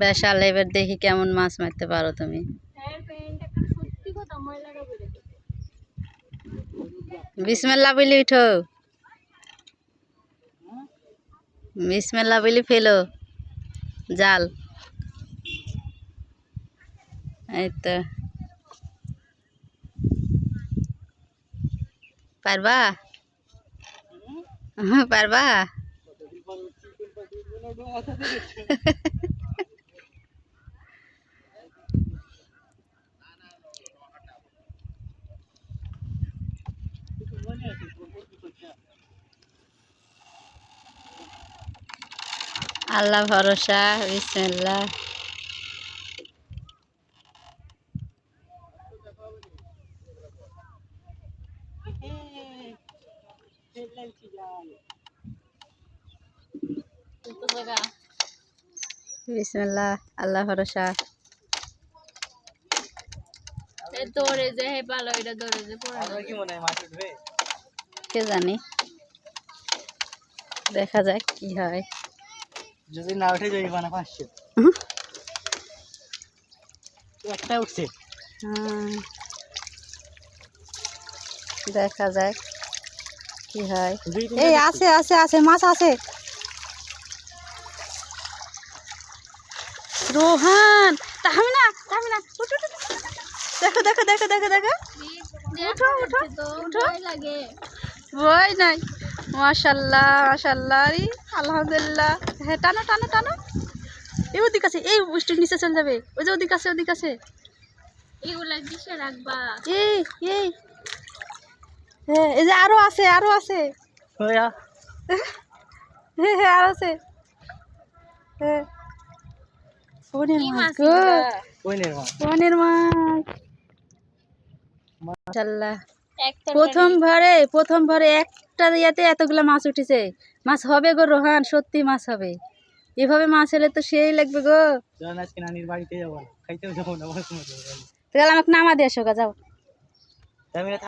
বেশাল, এবার দেখি কেমন মাছ মারতে পারো তুমি। বিসমিল্লাহ বলি উঠো, বিসমিল্লাহ বলি ফেলো জাল। এই তো পারবা, পারবা। আল্লাহ ভরসা, বিসমিল্লাহ। বিসমিল্লাহ, আল্লাহ ভরসা। দৌড়ে যে ভালো, এটা দৌড়ে যে কি মনে হয় মাছ উঠবে কে জানি, দেখা যাক কি হয়। যদি না উঠে যাই বানা 500 একটা উঠছে। দেখা যাক কি হয়। এই আছে আছে আছে, মাছ আছে। রোহান থামি না, থামি না, উঠো উঠো, দেখো দেখো দেখো দেখো দেখো, উঠো উঠো উঠো, ভয় নাই। মাশাল্লাহ মাশাল্লাহ, আরে আলহামদুলিল্লাহ। হ্যাঁ টানো টানো টানো, এই ওদিক আছে, এই স্টিক নিচে চলে যাবে, ওই যে ওদিক আছে ওদিক আছে। এগুলা কিসে রাখবা? এই এই হ্যাঁ, এই যে আরো আছে আরো আছে, হ্যাঁ হ্যাঁ আর আছে। হ্যাঁ কোনের মাছ গো, কোনের মাছ। মাশাআল্লাহ, প্রথম ভরে একটা ইয়াতে এতগুলা মাছ উঠেছে। মাছ হবে গো রোহান, সত্যি মাছ হবে। এভাবে মাছ হলে তো সেই লাগবে গো। আজকে নানির বাড়িতে যাবো, খাইতেও যাবো না, তাহলে আমাকে নামা দিয়ে এসো গা, যাও।